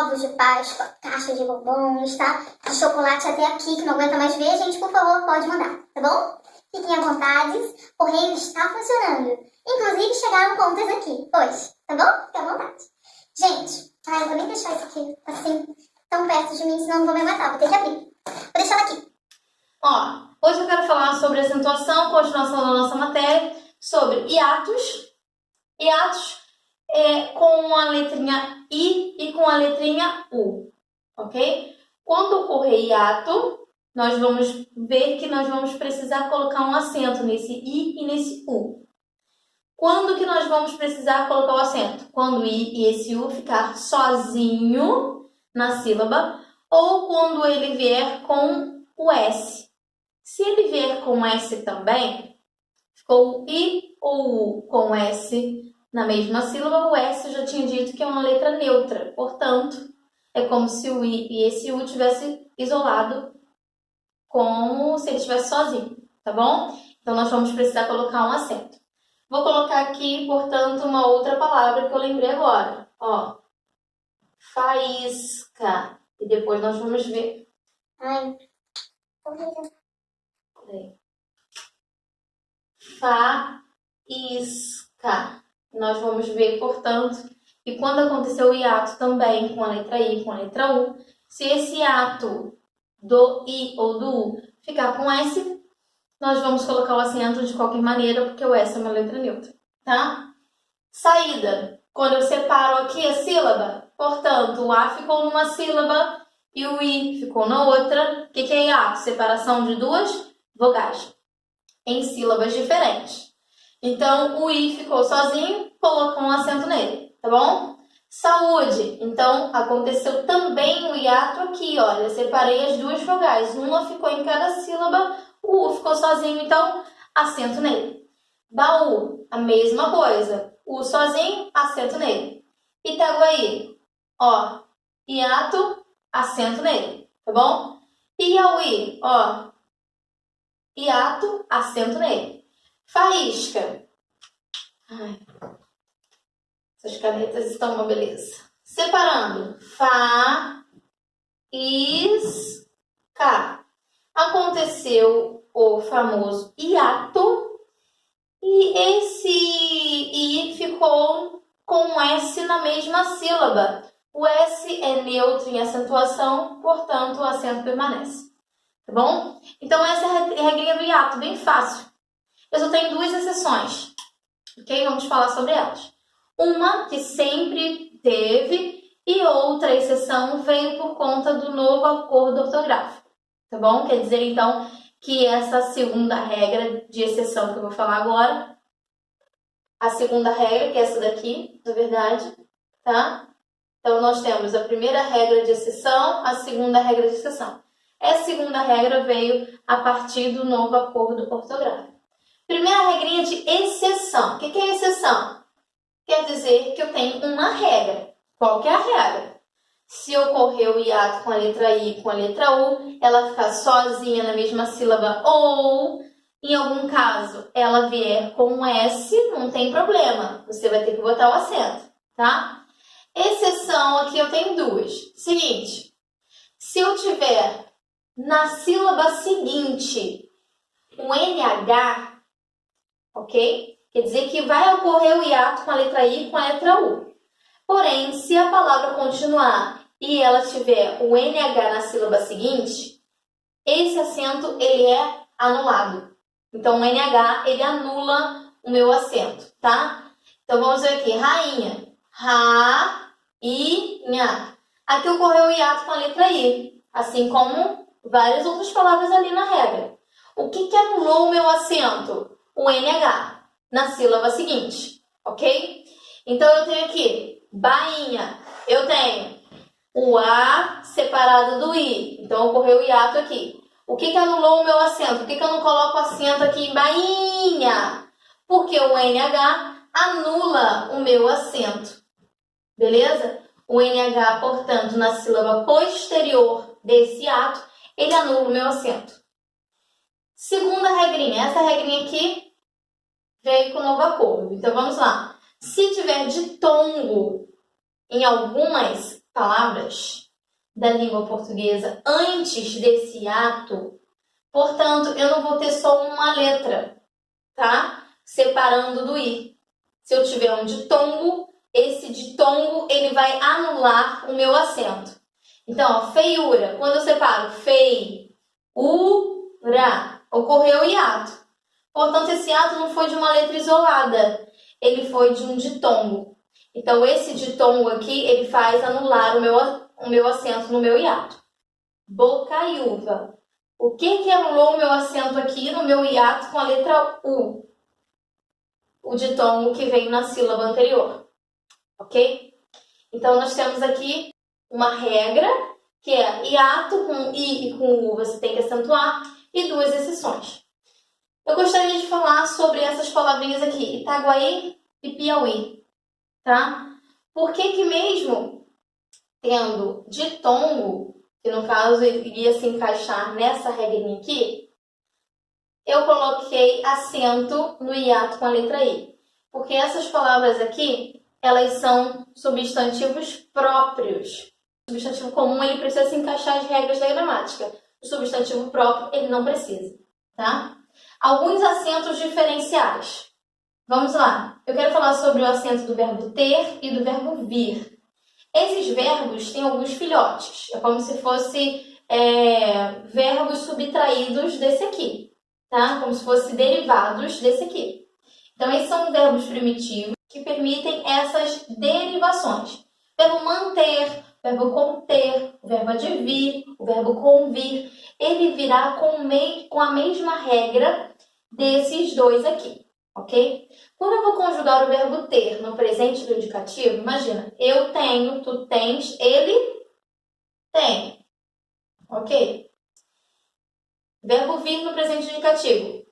ovos de Páscoa, caixa de bombons, tá? De chocolate até aqui, que não aguenta mais ver, gente, por favor, pode mandar, tá bom? Fiquem à vontade, o correio está funcionando. Inclusive, chegaram contas aqui, hoje, tá bom? Fique à vontade. Gente, eu vou nem deixar isso aqui, assim, tão perto de mim, senão não vou me matar, vou ter que abrir. Vou deixar ela aqui. Ó, hoje eu quero falar sobre acentuação, continuação da nossa matéria, sobre hiatos. Hiatos é com a letrinha I e com a letrinha U, ok? Quando ocorrer hiato, nós vamos ver que nós vamos precisar colocar um acento nesse I e nesse U. Quando que nós vamos precisar colocar o acento? Quando o I e esse U ficar sozinho na sílaba ou quando ele vier com o S. Se ele vier com S também, ficou o I ou U com S na mesma sílaba, o S eu já tinha dito que é uma letra neutra. Portanto, é como se o I e esse U tivesse isolado, como se ele estivesse sozinho, tá bom? Então, nós vamos precisar colocar um acento. Vou colocar aqui, portanto, uma outra palavra que eu lembrei agora. Ó, faísca. E depois nós vamos ver. Ai, Faísca. Nós vamos ver, portanto, que quando aconteceu o hiato também com a letra I e com a letra U, se esse hiato do I ou do U ficar com S, nós vamos colocar o acento de qualquer maneira, porque o S é uma letra neutra, tá? Saída. Quando eu separo aqui a sílaba, portanto, o A ficou numa sílaba e o I ficou na outra. O que é hiato? Separação de duas vogais em sílabas diferentes. Então, o I ficou sozinho, colocou um acento nele, tá bom? Saúde. Então, aconteceu também o hiato aqui, olha, eu separei as duas vogais. Uma ficou em cada sílaba, o U ficou sozinho, então, acento nele. Baú, a mesma coisa. U sozinho, acento nele. Itaguaí, ó, hiato, acento nele, tá bom? Piauí, ó, hiato, acento nele. Faísca. Ai, essas canetas estão uma beleza. Separando. Fa-is-ca. Aconteceu o famoso hiato e esse I ficou com um S na mesma sílaba. O S é neutro em acentuação, portanto, o acento permanece. Tá bom? Então, essa é a regrinha do hiato, bem fácil. Eu só tenho duas exceções, ok? Vamos falar sobre elas. Uma que sempre teve e outra exceção veio por conta do novo acordo ortográfico, tá bom? Quer dizer, então, que essa segunda regra de exceção que eu vou falar agora, a segunda regra, que é essa daqui, na verdade, tá? Então, nós temos a primeira regra de exceção, a segunda regra de exceção. Essa segunda regra veio a partir do novo acordo ortográfico. Primeira regrinha de exceção. O que é exceção? Quer dizer que eu tenho uma regra. Qual que é a regra? Se ocorrer o hiato com a letra I e com a letra U, ela ficar sozinha na mesma sílaba ou, em algum caso, ela vier com um S, não tem problema. Você vai ter que botar o acento, tá? Exceção aqui eu tenho duas. Seguinte, se eu tiver na sílaba seguinte o NH, ok? Quer dizer que vai ocorrer o hiato com a letra I e com a letra U. Porém, se a palavra continuar e ela tiver o NH na sílaba seguinte, esse acento ele é anulado. Então, o NH ele anula o meu acento, tá? Então, vamos ver aqui. Rainha. Ra-i-nha. Aqui ocorreu o hiato com a letra I, assim como várias outras palavras ali na regra. O que anulou o meu acento? O NH na sílaba seguinte, ok? Então, eu tenho aqui bainha. Eu tenho o A separado do I. Então, ocorreu o hiato aqui. O que anulou o meu acento? Por que eu não coloco acento aqui em bainha? Porque o NH anula o meu acento. Beleza? O NH, portanto, na sílaba posterior desse hiato, ele anula o meu acento. Segunda regrinha. Essa regrinha aqui veio com o novo acordo. Então, vamos lá. Se tiver ditongo em algumas palavras da língua portuguesa antes desse ato, portanto, eu não vou ter só uma letra, tá? Separando do i. Se eu tiver um ditongo, esse ditongo ele vai anular o meu acento. Então, ó, feiura. Quando eu separo fei, ura, ocorreu o hiato. Portanto, esse hiato não foi de uma letra isolada, ele foi de um ditongo. Então, esse ditongo aqui, ele faz anular o meu acento no meu hiato. Bocaiúva. O que anulou o meu acento aqui no meu hiato com a letra U? O ditongo que vem na sílaba anterior. Ok? Então, nós temos aqui uma regra, que é hiato com I e com U você tem que acentuar, e duas exceções. Eu gostaria de falar sobre essas palavrinhas aqui, Itaguaí e Piauí, tá? Por que mesmo tendo ditongo, que no caso iria se encaixar nessa regrinha aqui, eu coloquei acento no hiato com a letra I? Porque essas palavras aqui, elas são substantivos próprios. O substantivo comum, ele precisa se encaixar as regras da gramática. O substantivo próprio, ele não precisa, tá? Alguns acentos diferenciais. Vamos lá. Eu quero falar sobre o acento do verbo ter e do verbo vir. Esses verbos têm alguns filhotes. É como se fosse verbos subtraídos desse aqui, tá? Como se fossem derivados desse aqui. Então, esses são verbos primitivos que permitem essas derivações. Verbo manter, verbo conter, o verbo advir, o verbo convir, ele virá com a mesma regra desses dois aqui, ok? Quando eu vou conjugar o verbo ter no presente do indicativo, imagina, eu tenho, tu tens, ele tem, ok? Verbo vir no presente do indicativo,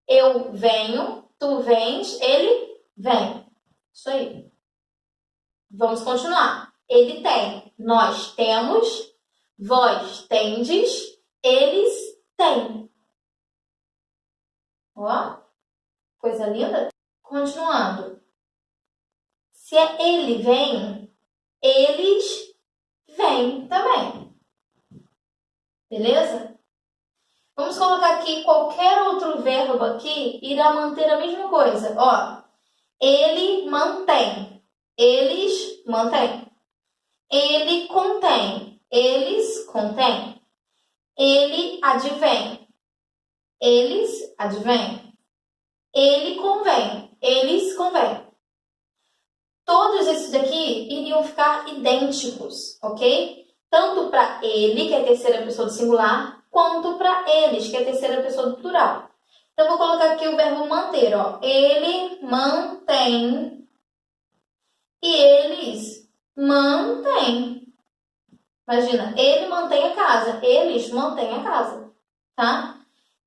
eu venho, tu vens, ele vem. Isso aí. Vamos continuar. Ele tem, nós temos, vós tendes, eles têm. Ó, coisa linda. Continuando. Se é ele vem, eles vêm também. Beleza? Vamos colocar aqui qualquer outro verbo aqui, irá manter a mesma coisa. Ó, ele mantém, eles mantêm. Ele contém, eles contêm. Ele advém, eles advêm. Ele convém, eles convêm. Todos esses daqui iriam ficar idênticos, ok? Tanto para ele, que é a terceira pessoa do singular, quanto para eles, que é a terceira pessoa do plural. Então, vou colocar aqui o verbo manter, ó. Ele mantém e eles mantêm. Imagina, ele mantém a casa, eles mantêm a casa, tá?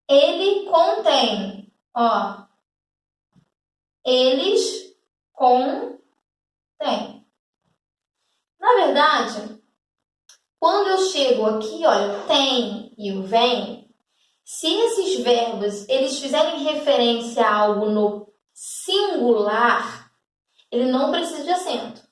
Ele contém, ó. Eles contêm. Na verdade, quando eu chego aqui, olha, o tem e o vem, se esses verbos eles fizerem referência a algo no singular, ele não precisa de acento.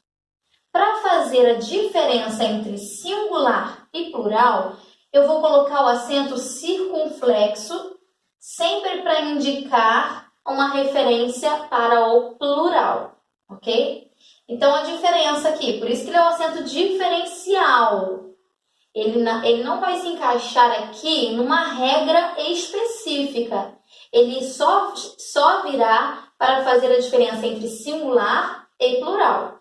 Para fazer a diferença entre singular e plural, eu vou colocar o acento circunflexo, sempre para indicar uma referência para o plural, ok? Então, a diferença aqui, por isso que ele é um acento diferencial. Ele não vai se encaixar aqui numa regra específica. Ele só virá para fazer a diferença entre singular e plural.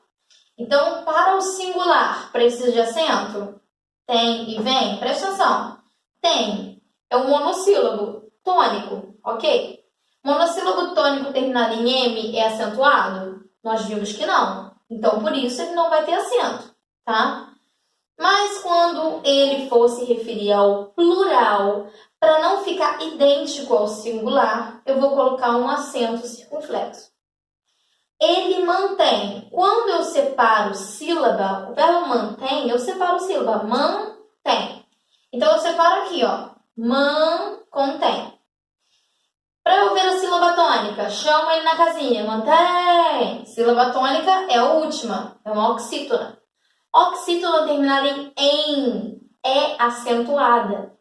Então, para o singular, precisa de acento? Tem e vem? Presta atenção. Tem é um monossílabo tônico, ok? Monossílabo tônico terminado em M é acentuado? Nós vimos que não. Então, por isso, ele não vai ter acento, tá? Mas quando ele for se referir ao plural, para não ficar idêntico ao singular, eu vou colocar um acento circunflexo. Ele mantém. Quando eu separo sílaba, o verbo mantém, eu separo sílaba. Mantém. Então, eu separo aqui, ó. Contém. Para eu ver a sílaba tônica, chama ele na casinha. Mantém. Sílaba tônica é a última. É uma oxítona. Oxítona terminada em é acentuada.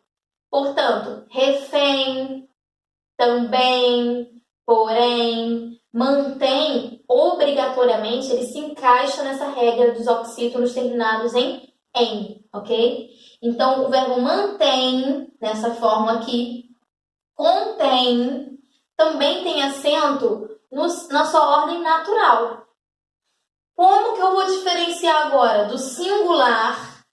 Portanto, refém, também, porém, mantém, obrigatoriamente, ele se encaixa nessa regra dos oxítonos terminados em, ok? Então, o verbo mantém, nessa forma aqui, contém, também tem acento na sua ordem natural. Como que eu vou diferenciar agora do singular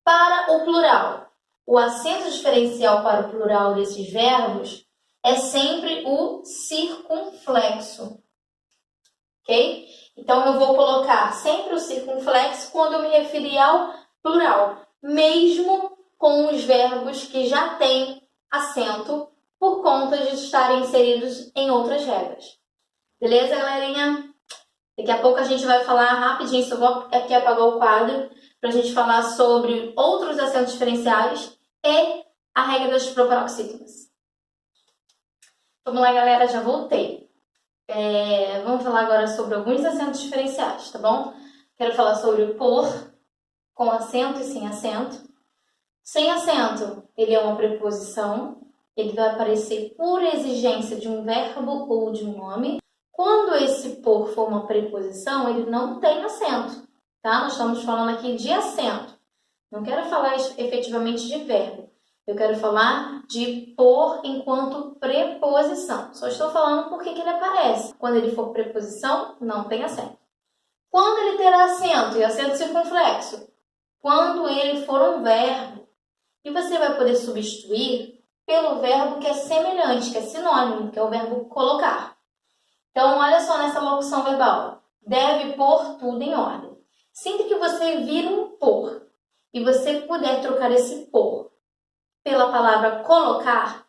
para o plural? O acento diferencial para o plural desses verbos é sempre o circunflexo, ok? Então, eu vou colocar sempre o circunflexo quando eu me referir ao plural, mesmo com os verbos que já têm acento por conta de estarem inseridos em outras regras. Beleza, galerinha? Daqui a pouco a gente vai falar rapidinho, só vou aqui apagar o quadro, para a gente falar sobre outros acentos diferenciais e a regra das proparoxítonas. Vamos lá, galera, já voltei. Vamos falar agora sobre alguns acentos diferenciais, tá bom? Quero falar sobre o por, com acento e sem acento. Sem acento, ele é uma preposição, ele vai aparecer por exigência de um verbo ou de um nome. Quando esse por for uma preposição, ele não tem acento, tá? Nós estamos falando aqui de acento. Não quero falar efetivamente de verbo. Eu quero falar de por enquanto preposição. Só estou falando porque que ele aparece. Quando ele for preposição, não tem acento. Quando ele terá acento e acento circunflexo? Quando ele for um verbo. E você vai poder substituir pelo verbo que é semelhante, que é sinônimo, que é o verbo colocar. Então, olha só nessa locução verbal. Deve pôr tudo em ordem. Sempre que você vir um por e você puder trocar esse por pela palavra colocar,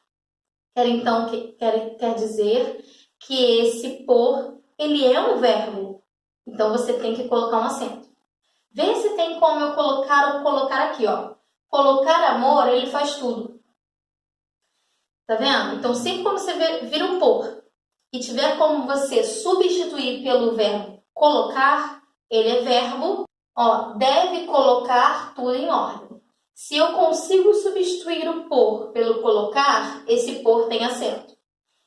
quer dizer que esse por, ele é um verbo. Então, você tem que colocar um acento. Vê se tem como eu colocar aqui, ó. Colocar amor, ele faz tudo. Tá vendo? Então, sempre quando você vir um por e tiver como você substituir pelo verbo colocar, ele é verbo, ó, deve colocar tudo em ordem. Se eu consigo substituir o por pelo colocar, esse por tem acento.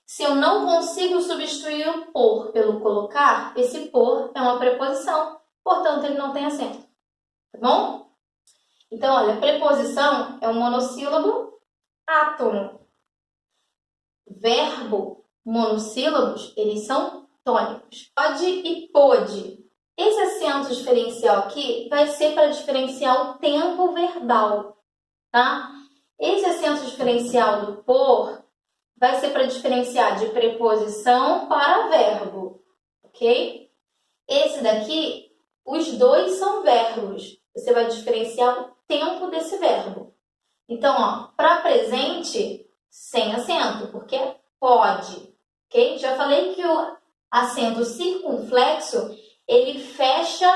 Se eu não consigo substituir o por pelo colocar, esse por é uma preposição, portanto, ele não tem acento. Tá bom? Então, olha, preposição é um monossílabo átono. Verbo, monossílabos, eles são tônicos. Pode e pôde. Esse acento diferencial aqui vai ser para diferenciar o tempo verbal, tá? Esse acento diferencial do por vai ser para diferenciar de preposição para verbo, ok? Esse daqui, os dois são verbos. Você vai diferenciar o tempo desse verbo. Então, ó, para presente, sem acento, porque pode, ok? Já falei que o acento circunflexo, ele fecha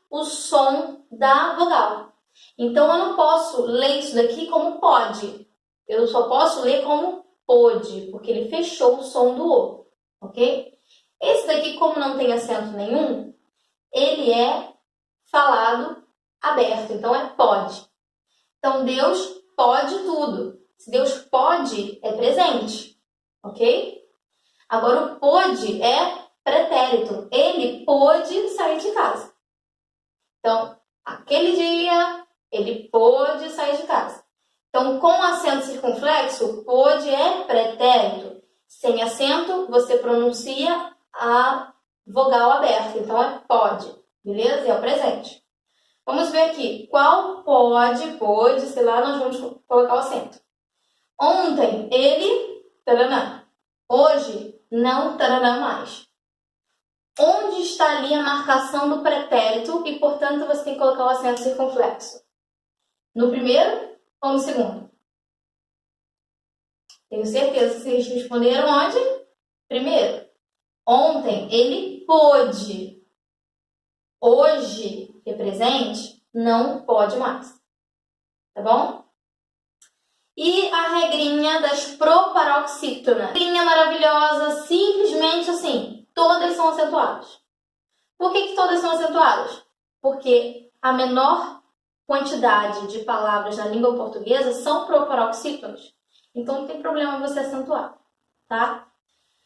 o som da vogal. Então, eu não posso ler isso daqui como pode. Eu só posso ler como pôde, porque ele fechou o som do O, ok? Esse daqui, como não tem acento nenhum, ele é falado aberto, então é pode. Então, Deus pode tudo. Se Deus pode, é presente, ok? Agora, o pôde é pretérito. Ele pôde sair de casa. Então, aquele dia, ele pôde sair de casa. Então, com acento circunflexo, pôde é pretérito. Sem acento, você pronuncia a vogal aberta. Então, é pode. Beleza? E é o presente. Vamos ver aqui. Qual pode, sei lá, nós vamos colocar o acento. Ontem, ele, taranã. Hoje, não, taranã mais. Onde está ali a marcação do pretérito e, portanto, você tem que colocar o acento circunflexo? No primeiro ou no segundo? Tenho certeza que vocês responderam onde? Primeiro. Ontem, ele pôde. Hoje, que é presente, não pode mais. Tá bom? E a regrinha das proparoxítonas. Regrinha maravilhosa, simplesmente assim. Todas são acentuadas. Por que todas são acentuadas? Porque a menor quantidade de palavras na língua portuguesa são proparoxítonos. Então não tem problema você acentuar, tá?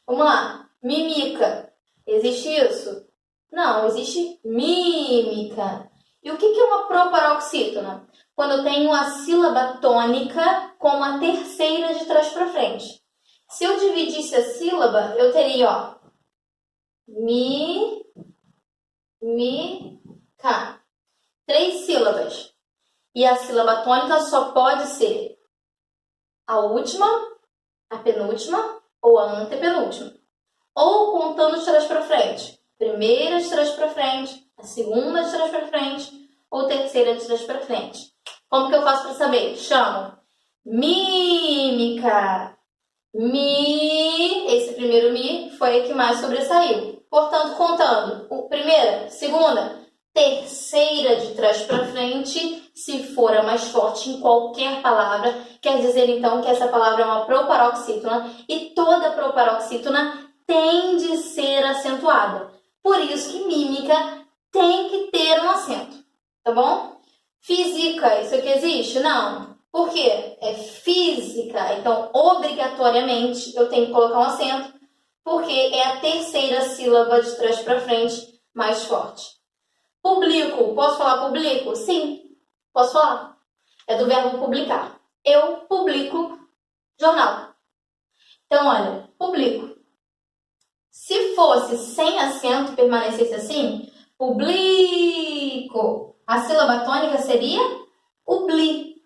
Vamos lá. Mímica. Existe isso? Não, existe mímica. E o que é uma proparoxítona? Quando eu tenho a sílaba tônica com a terceira de trás para frente. Se eu dividisse a sílaba, eu teria, ó, ca. 3 sílabas. E a sílaba tônica só pode ser a última, a penúltima ou a antepenúltima. Ou contando de trás para frente. Primeira de trás para frente, a segunda de trás para frente ou terceira de trás para frente. Como que eu faço para saber? Chamo mímica. Esse primeiro mi foi o que mais sobressaiu. Portanto, contando primeira, segunda, terceira de trás para frente, se for a mais forte em qualquer palavra, quer dizer então que essa palavra é uma proparoxítona e toda proparoxítona tem de ser acentuada. Por isso que mímica tem que ter um acento, tá bom? Física, isso aqui existe? Não. Por quê? É física, então obrigatoriamente eu tenho que colocar um acento, porque é a terceira sílaba de trás para frente mais forte. Publico, posso falar publico? Sim, posso falar. É do verbo publicar. Eu publico jornal. Então, olha, publico. Se fosse sem acento, permanecesse assim, publico. A sílaba tônica seria ubli,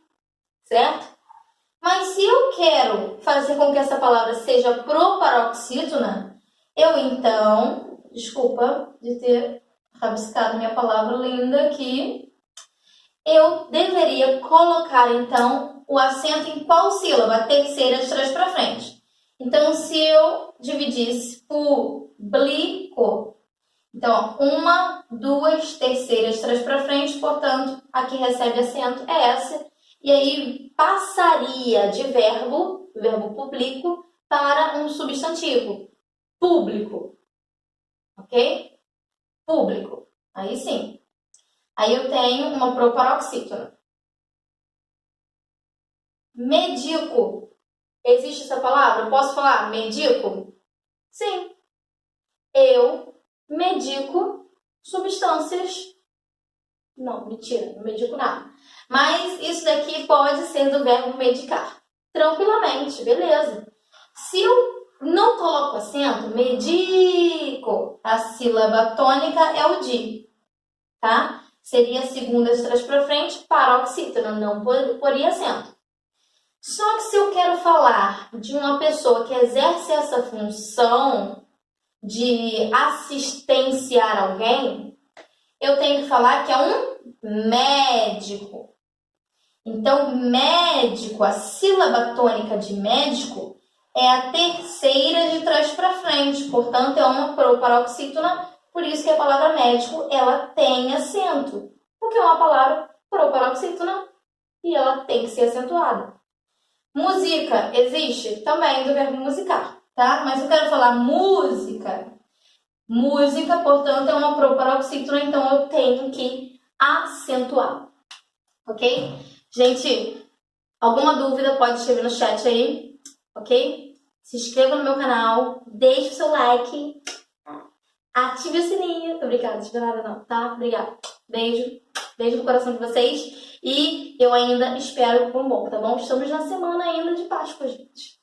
certo? Mas se eu quero fazer com que essa palavra seja proparoxítona, eu então, desculpa de ter rabiscado minha palavra linda aqui, eu deveria colocar então o acento em qual sílaba? A terceira de trás para frente. Então, se eu dividisse publico, então, 1, 2 terceiras de trás para frente, portanto, a que recebe acento é essa. E aí passaria de verbo publico, para um substantivo, público. Ok? Público. Aí sim. Aí eu tenho uma proparoxítona. Medico. Existe essa palavra? Posso falar medico? Sim. Eu medico substâncias. Não, mentira, não medico nada. Mas isso daqui pode ser do verbo medicar. Tranquilamente, beleza. Se eu não coloco acento, medico, a sílaba tônica é o di, tá? Seria a segunda de trás para frente, paroxítona, não poria acento. Só que se eu quero falar de uma pessoa que exerce essa função de assistenciar alguém, eu tenho que falar que é um médico. Então, médico, a sílaba tônica de médico é a terceira de trás para frente, portanto, é uma proparoxítona, por isso que a palavra médico, ela tem acento, porque é uma palavra proparoxítona e ela tem que ser acentuada. Música existe também do verbo musicar, tá? Mas eu quero falar música. Música, portanto, é uma proparoxítona, então eu tenho que acentuar. Ok? Gente, alguma dúvida pode escrever no chat aí, ok? Se inscreva no meu canal, deixe o seu like, ative o sininho. Tô brincando, não tive nada não, tá? Obrigada. Beijo. Beijo no coração de vocês. E eu ainda espero por um bom, tá bom? Estamos na semana ainda de Páscoa, gente.